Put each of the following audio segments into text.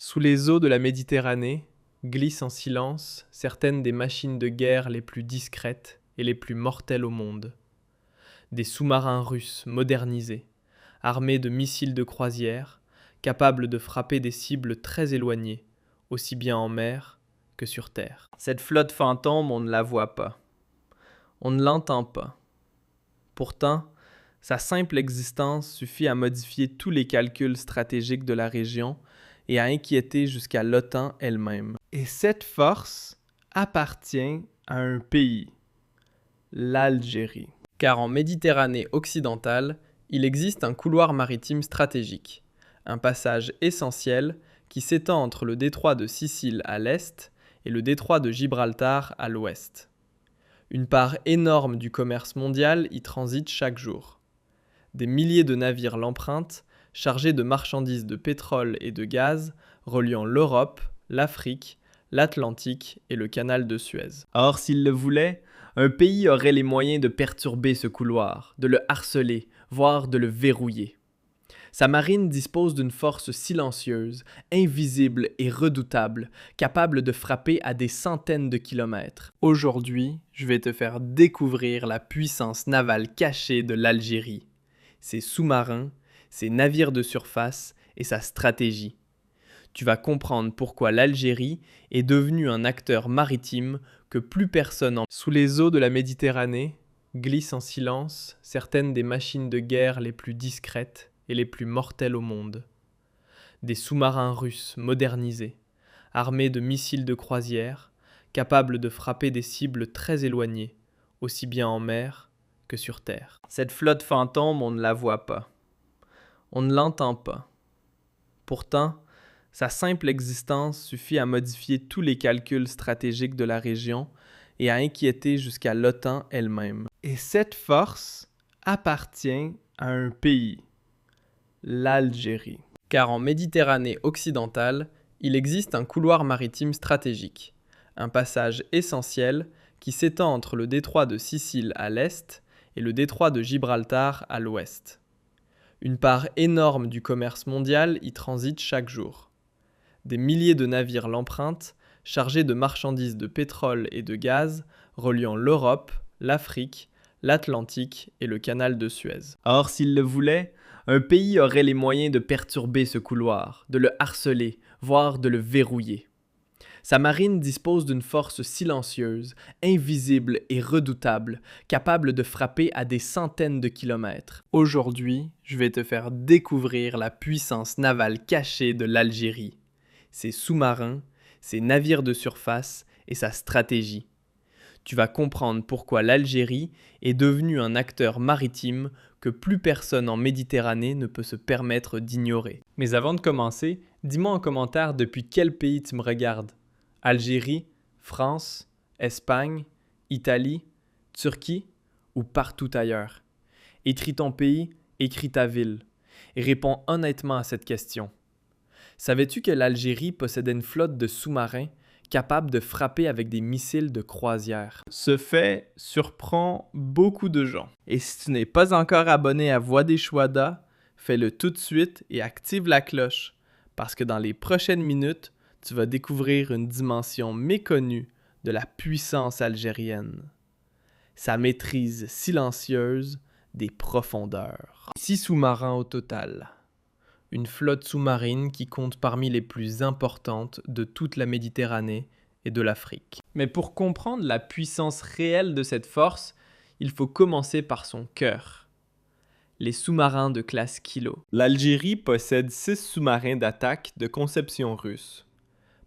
Sous les eaux de la Méditerranée, glissent en silence certaines des machines de guerre les plus discrètes et les plus mortelles au monde. Des sous-marins russes modernisés, armés de missiles de croisière, capables de frapper des cibles très éloignées, aussi bien en mer que sur terre. Cette flotte fantôme, on ne la voit pas. On ne l'entend pas. Pourtant, sa simple existence suffit à modifier tous les calculs stratégiques de la région et à inquiéter jusqu'à l'OTAN elle-même. Et cette force appartient à un pays, l'Algérie. Car en Méditerranée occidentale, il existe un couloir maritime stratégique, un passage essentiel qui s'étend entre le détroit de Sicile à l'est et le détroit de Gibraltar à l'ouest. Une part énorme du commerce mondial y transite chaque jour. Des milliers de navires l'empruntent, chargés de marchandises de pétrole et de gaz, reliant l'Europe, l'Afrique, l'Atlantique et le canal de Suez. Or, s'il le voulait, un pays aurait les moyens de perturber ce couloir, de le harceler, voire de le verrouiller. Sa marine dispose d'une force silencieuse, invisible et redoutable, capable de frapper à des centaines de kilomètres. Aujourd'hui, je vais te faire découvrir la puissance navale cachée de l'Algérie, ses sous-marins, ses navires de surface et sa stratégie. Tu vas comprendre pourquoi l'Algérie est devenue un acteur maritime que plus personne en... Sous les eaux de la Méditerranée, glissent en silence certaines des machines de guerre les plus discrètes et les plus mortelles au monde. Des sous-marins russes modernisés, armés de missiles de croisière, capables de frapper des cibles très éloignées, aussi bien en mer que sur terre. Cette flotte fantôme, on ne la voit pas. On ne l'entend pas. Pourtant, sa simple existence suffit à modifier tous les calculs stratégiques de la région et à inquiéter jusqu'à l'OTAN elle-même. Et cette force appartient à un pays, l'Algérie. Car en Méditerranée occidentale, il existe un couloir maritime stratégique, un passage essentiel qui s'étend entre le détroit de Sicile à l'est et le détroit de Gibraltar à l'ouest. Une part énorme du commerce mondial y transite chaque jour. Des milliers de navires l'empruntent, chargés de marchandises de pétrole et de gaz, reliant l'Europe, l'Afrique, l'Atlantique et le canal de Suez. Or, s'il le voulait, un pays aurait les moyens de perturber ce couloir, de le harceler, voire de le verrouiller. Sa marine dispose d'une force silencieuse, invisible et redoutable, capable de frapper à des centaines de kilomètres. Aujourd'hui, je vais te faire découvrir la puissance navale cachée de l'Algérie, ses sous-marins, ses navires de surface et sa stratégie. Tu vas comprendre pourquoi l'Algérie est devenue un acteur maritime que plus personne en Méditerranée ne peut se permettre d'ignorer. Mais avant de commencer, dis-moi en commentaire depuis quel pays tu me regardes. Algérie, France, Espagne, Italie, Turquie ou partout ailleurs. Écris ton pays, écris ta ville et réponds honnêtement à cette question. Savais-tu que l'Algérie possédait une flotte de sous-marins capables de frapper avec des missiles de croisière? Ce fait surprend beaucoup de gens. Et si tu n'es pas encore abonné à Voix des Chouada, fais-le tout de suite et active la cloche, parce que dans les prochaines minutes, tu vas découvrir une dimension méconnue de la puissance algérienne. Sa maîtrise silencieuse des profondeurs. 6 sous-marins au total. Une flotte sous-marine qui compte parmi les plus importantes de toute la Méditerranée et de l'Afrique. Mais pour comprendre la puissance réelle de cette force, il faut commencer par son cœur. Les sous-marins de classe Kilo. L'Algérie possède 6 sous-marins d'attaque de conception russe.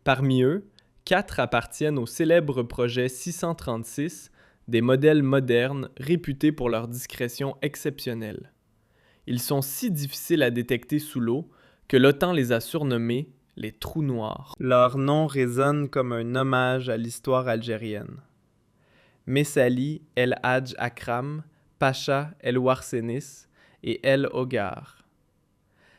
Parmi eux, 4 appartiennent au célèbre projet 636, des modèles modernes réputés pour leur discrétion exceptionnelle. Ils sont si difficiles à détecter sous l'eau que l'OTAN les a surnommés les trous noirs. Leur nom résonne comme un hommage à l'histoire algérienne. Messali El Hadj Akram, Pacha El Warsenis et El Hogar.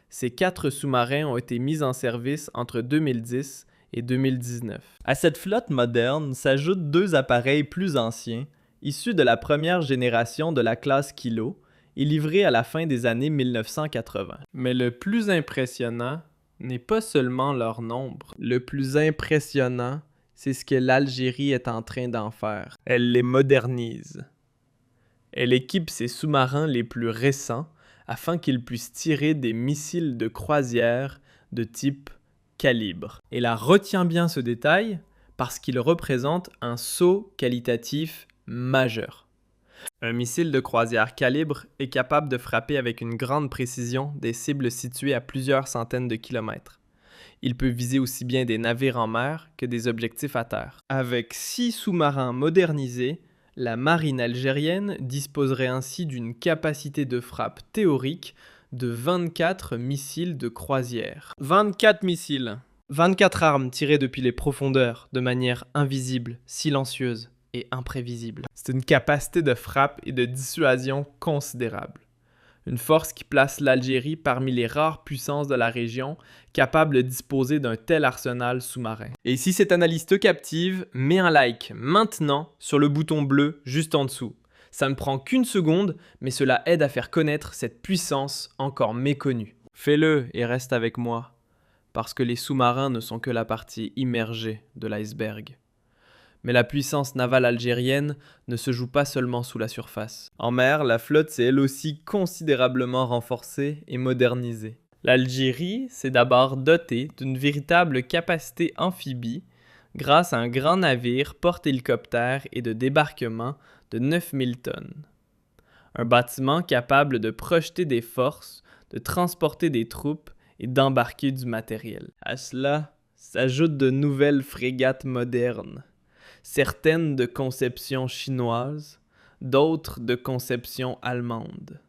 Ces 4 sous-marins ont été mis en service entre 2010 et 2019. À cette flotte moderne s'ajoutent 2 appareils plus anciens, issus de la première génération de la classe Kilo, et livrés à la fin des années 1980. Mais le plus impressionnant, n'est pas seulement leur nombre. Le plus impressionnant, c'est ce que l'Algérie est en train d'en faire. Elle les modernise. Elle équipe ses sous-marins les plus récents afin qu'ils puissent tirer des missiles de croisière de type calibre. Et là, retiens bien ce détail parce qu'il représente un saut qualitatif majeur. Un missile de croisière calibre est capable de frapper avec une grande précision des cibles situées à plusieurs centaines de kilomètres. Il peut viser aussi bien des navires en mer que des objectifs à terre. Avec 6 sous-marins modernisés, la marine algérienne disposerait ainsi d'une capacité de frappe théorique de 24 missiles de croisière. 24 missiles. 24 armes tirées depuis les profondeurs, de manière invisible, silencieuse et imprévisible. C'est une capacité de frappe et de dissuasion considérable. Une force qui place l'Algérie parmi les rares puissances de la région capables de disposer d'un tel arsenal sous-marin. Et si cette analyse te captive, mets un like maintenant sur le bouton bleu juste en dessous. Ça ne prend qu'une seconde, mais cela aide à faire connaître cette puissance encore méconnue. Fais-le et reste avec moi, parce que les sous-marins ne sont que la partie immergée de l'iceberg. Mais la puissance navale algérienne ne se joue pas seulement sous la surface. En mer, la flotte s'est elle aussi considérablement renforcée et modernisée. L'Algérie s'est d'abord dotée d'une véritable capacité amphibie grâce à un grand navire porte-hélicoptère et de débarquement de 9000 tonnes. Un bâtiment capable de projeter des forces, de transporter des troupes et d'embarquer du matériel. À cela s'ajoutent de nouvelles frégates modernes. Certaines de conception chinoise, d'autres de conception allemande.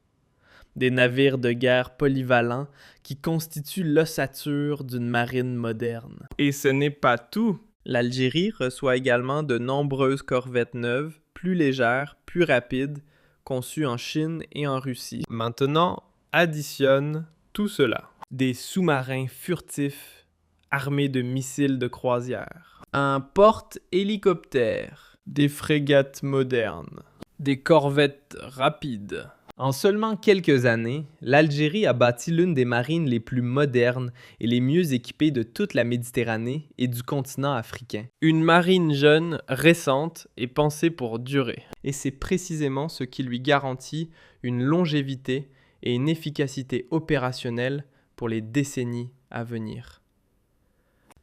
Des navires de guerre polyvalents qui constituent l'ossature d'une marine moderne. Et ce n'est pas tout. L'Algérie reçoit également de nombreuses corvettes neuves, plus légères, plus rapides, conçues en Chine et en Russie. Maintenant, additionne tout cela. Des sous-marins furtifs armés de missiles de croisière. Un porte-hélicoptère, des frégates modernes, des corvettes rapides. En seulement quelques années, l'Algérie a bâti l'une des marines les plus modernes et les mieux équipées de toute la Méditerranée et du continent africain. Une marine jeune, récente et pensée pour durer. Et c'est précisément ce qui lui garantit une longévité et une efficacité opérationnelle pour les décennies à venir.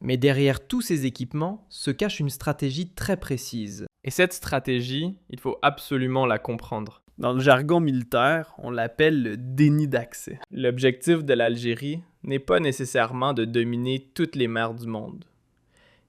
Mais derrière tous ces équipements se cache une stratégie très précise. Et cette stratégie, il faut absolument la comprendre. Dans le jargon militaire, on l'appelle le déni d'accès. L'objectif de l'Algérie n'est pas nécessairement de dominer toutes les mers du monde.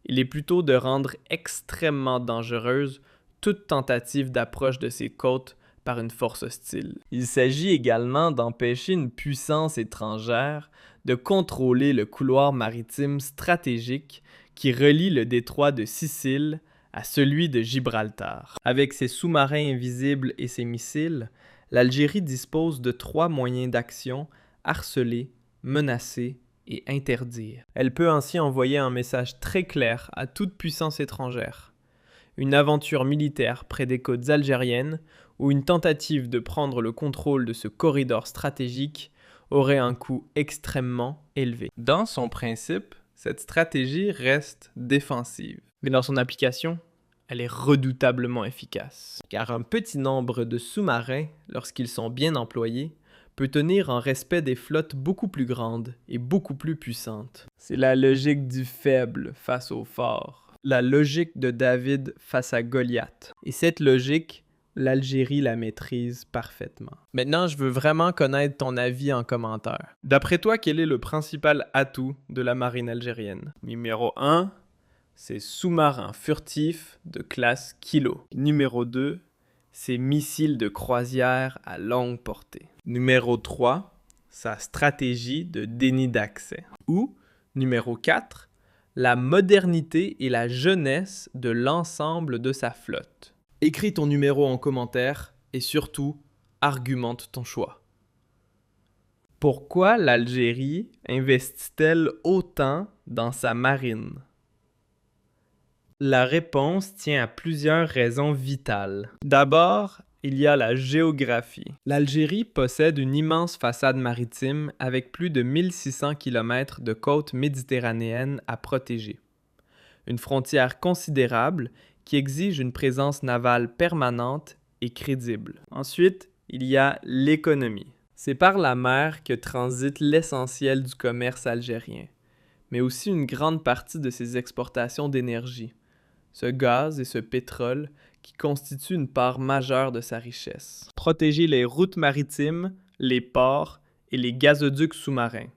Il est plutôt de rendre extrêmement dangereuse toute tentative d'approche de ses côtes par une force hostile. Il s'agit également d'empêcher une puissance étrangère de contrôler le couloir maritime stratégique qui relie le détroit de Sicile à celui de Gibraltar. Avec ses sous-marins invisibles et ses missiles, l'Algérie dispose de 3 moyens d'action: harceler, menacer et interdire. Elle peut ainsi envoyer un message très clair à toute puissance étrangère. Une aventure militaire près des côtes algériennes ou une tentative de prendre le contrôle de ce corridor stratégique aurait un coût extrêmement élevé. Dans son principe, cette stratégie reste défensive. Mais dans son application, elle est redoutablement efficace. Car un petit nombre de sous-marins, lorsqu'ils sont bien employés, peut tenir en respect des flottes beaucoup plus grandes et beaucoup plus puissantes. C'est la logique du faible face au fort. La logique de David face à Goliath. Et cette logique, l'Algérie la maîtrise parfaitement. Maintenant, je veux vraiment connaître ton avis en commentaire. D'après toi, quel est le principal atout de la marine algérienne? Numéro 1, c'est sous-marin furtif de classe Kilo. Numéro 2, c'est missiles de croisière à longue portée. Numéro 3, sa stratégie de déni d'accès. Ou, numéro 4, la modernité et la jeunesse de l'ensemble de sa flotte. Écris ton numéro en commentaire et surtout, argumente ton choix. Pourquoi l'Algérie investit-elle autant dans sa marine? La réponse tient à plusieurs raisons vitales. D'abord, il y a la géographie. L'Algérie possède une immense façade maritime avec plus de 1600 km de côtes méditerranéennes à protéger. Une frontière considérable qui exige une présence navale permanente et crédible. Ensuite, il y a l'économie. C'est par la mer que transite l'essentiel du commerce algérien, mais aussi une grande partie de ses exportations d'énergie, ce gaz et ce pétrole qui constituent une part majeure de sa richesse. Protéger les routes maritimes, les ports et les gazoducs sous-marins.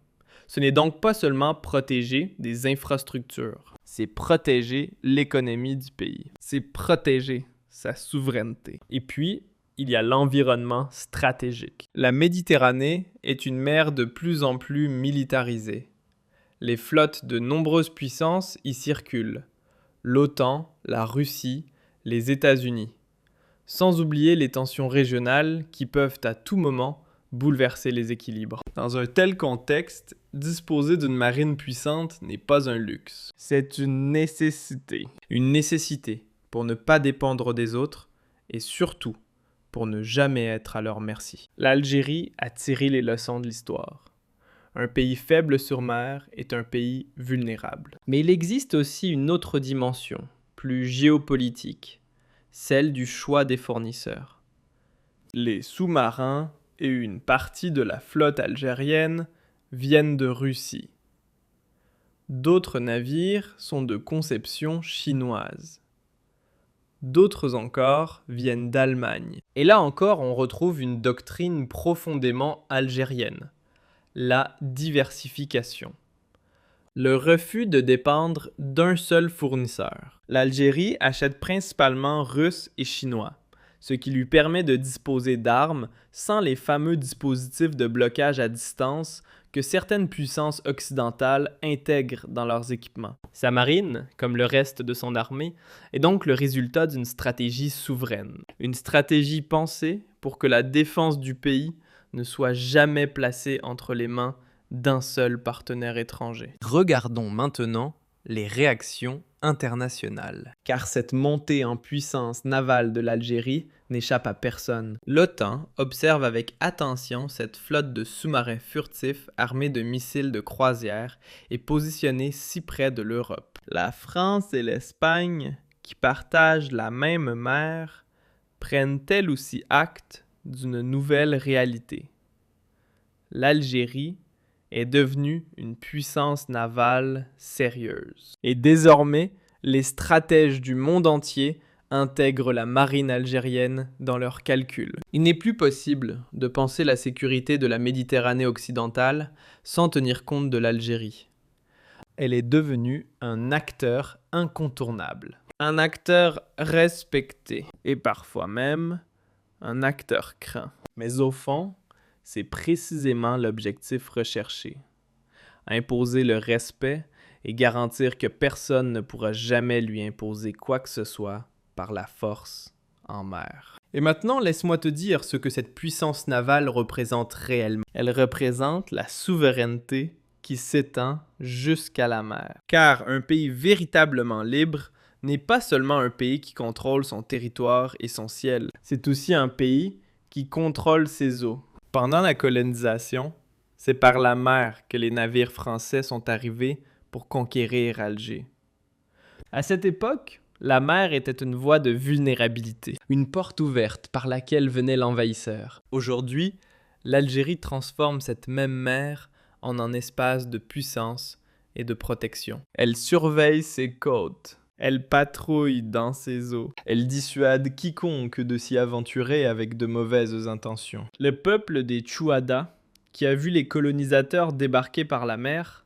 Ce n'est donc pas seulement protéger des infrastructures, c'est protéger l'économie du pays. C'est protéger sa souveraineté. Et puis, il y a l'environnement stratégique. La Méditerranée est une mer de plus en plus militarisée. Les flottes de nombreuses puissances y circulent. L'OTAN, la Russie, les États-Unis. Sans oublier les tensions régionales qui peuvent à tout moment bouleverser les équilibres. Dans un tel contexte, disposer d'une marine puissante n'est pas un luxe. C'est une nécessité. Une nécessité pour ne pas dépendre des autres et surtout pour ne jamais être à leur merci. L'Algérie a tiré les leçons de l'histoire. Un pays faible sur mer est un pays vulnérable. Mais il existe aussi une autre dimension, plus géopolitique, celle du choix des fournisseurs. Les sous-marins et une partie de la flotte algérienne viennent de Russie. D'autres navires sont de conception chinoise. D'autres encore viennent d'Allemagne. Et là encore, on retrouve une doctrine profondément algérienne, la diversification. Le refus de dépendre d'un seul fournisseur. L'Algérie achète principalement russe et chinois, ce qui lui permet de disposer d'armes sans les fameux dispositifs de blocage à distance que certaines puissances occidentales intègrent dans leurs équipements. Sa marine, comme le reste de son armée, est donc le résultat d'une stratégie souveraine. Une stratégie pensée pour que la défense du pays ne soit jamais placée entre les mains d'un seul partenaire étranger. Regardons maintenant les réactions internationales. Car cette montée en puissance navale de l'Algérie n'échappe à personne. L'OTAN observe avec attention cette flotte de sous-marins furtifs armés de missiles de croisière et positionnés si près de l'Europe. La France et l'Espagne, qui partagent la même mer, prennent elles aussi acte d'une nouvelle réalité. L'Algérie est devenue une puissance navale sérieuse. Et désormais, les stratèges du monde entier intègrent la marine algérienne dans leurs calculs. Il n'est plus possible de penser la sécurité de la Méditerranée occidentale sans tenir compte de l'Algérie. Elle est devenue un acteur incontournable. Un acteur respecté. Et parfois même, un acteur craint. Mais au fond, c'est précisément l'objectif recherché. Imposer le respect et garantir que personne ne pourra jamais lui imposer quoi que ce soit par la force en mer. Et maintenant, laisse-moi te dire ce que cette puissance navale représente réellement. Elle représente la souveraineté qui s'étend jusqu'à la mer. Car un pays véritablement libre n'est pas seulement un pays qui contrôle son territoire et son ciel. C'est aussi un pays qui contrôle ses eaux. Pendant la colonisation, c'est par la mer que les navires français sont arrivés pour conquérir Alger. À cette époque, la mer était une voie de vulnérabilité, une porte ouverte par laquelle venait l'envahisseur. Aujourd'hui, l'Algérie transforme cette même mer en un espace de puissance et de protection. Elle surveille ses côtes. Elle patrouille dans ses eaux. Elle dissuade quiconque de s'y aventurer avec de mauvaises intentions. Le peuple des Tchouada, qui a vu les colonisateurs débarquer par la mer,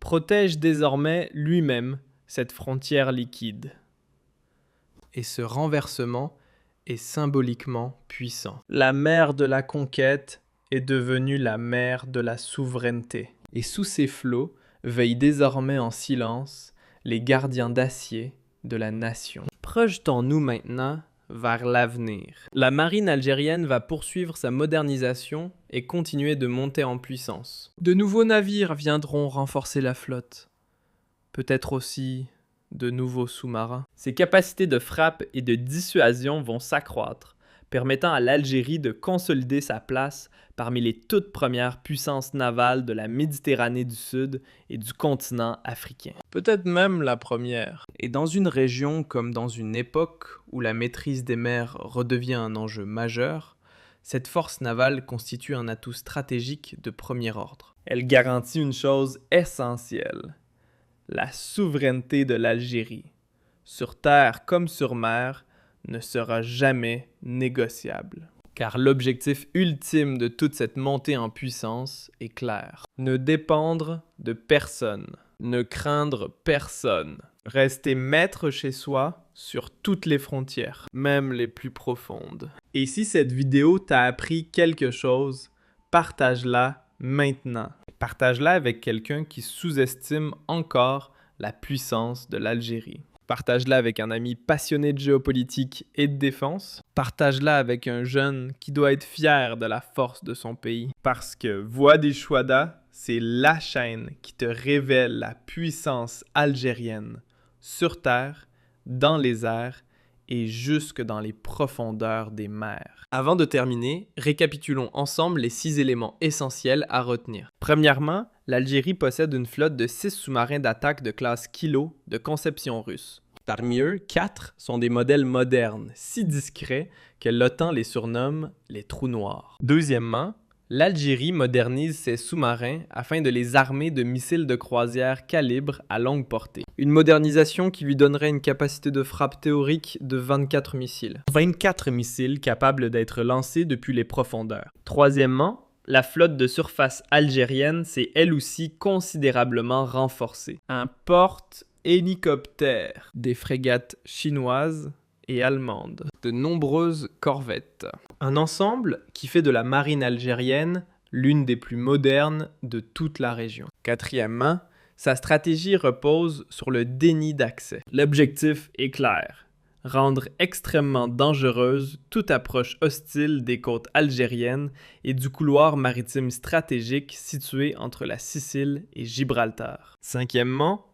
protège désormais lui-même cette frontière liquide. Et ce renversement est symboliquement puissant. La mer de la conquête est devenue la mer de la souveraineté. Et sous ses flots veillent désormais en silence les gardiens d'acier de la nation. Projetons-nous maintenant vers l'avenir. La marine algérienne va poursuivre sa modernisation et continuer de monter en puissance. De nouveaux navires viendront renforcer la flotte. Peut-être aussi de nouveaux sous-marins. Ses capacités de frappe et de dissuasion vont s'accroître permettant à l'Algérie de consolider sa place parmi les toutes premières puissances navales de la Méditerranée du Sud et du continent africain. Peut-être même la première. Et dans une région comme dans une époque où la maîtrise des mers redevient un enjeu majeur, cette force navale constitue un atout stratégique de premier ordre. Elle garantit une chose essentielle, la souveraineté de l'Algérie, sur terre comme sur mer, ne sera jamais négociable. Car l'objectif ultime de toute cette montée en puissance est clair. Ne dépendre de personne, ne craindre personne, rester maître chez soi sur toutes les frontières, même les plus profondes. Et si cette vidéo t'a appris quelque chose, partage-la maintenant. Partage-la avec quelqu'un qui sous-estime encore la puissance de l'Algérie. Partage-la avec un ami passionné de géopolitique et de défense. Partage-la avec un jeune qui doit être fier de la force de son pays. Parce que Voix des Chouada, c'est la chaîne qui te révèle la puissance algérienne sur terre, dans les airs et jusque dans les profondeurs des mers. Avant de terminer, récapitulons ensemble les 6 éléments essentiels à retenir. Premièrement, l'Algérie possède une flotte de 6 sous-marins d'attaque de classe Kilo de conception russe. Parmi eux, 4 sont des modèles modernes, si discrets que l'OTAN les surnomme les trous noirs. Deuxièmement, l'Algérie modernise ses sous-marins afin de les armer de missiles de croisière calibre à longue portée. Une modernisation qui lui donnerait une capacité de frappe théorique de 24 missiles. 24 missiles capables d'être lancés depuis les profondeurs. Troisièmement, la flotte de surface algérienne s'est elle aussi considérablement renforcée. Un porte-hélicoptères, des frégates chinoises et allemandes, de nombreuses corvettes. Un ensemble qui fait de la marine algérienne l'une des plus modernes de toute la région. Quatrièmement, sa stratégie repose sur le déni d'accès. L'objectif est clair. Rendre extrêmement dangereuse toute approche hostile des côtes algériennes et du couloir maritime stratégique situé entre la Sicile et Gibraltar. Cinquièmement,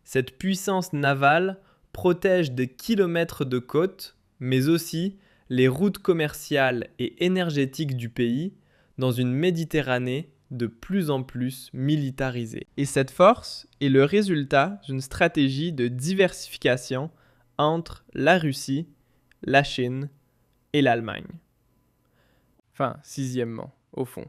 cette puissance navale protège de kilomètres de côtes, mais aussi les routes commerciales et énergétiques du pays dans une Méditerranée de plus en plus militarisée. Et cette force est le résultat d'une stratégie de diversification entre la Russie, la Chine et l'Allemagne. Enfin, sixièmement, au fond.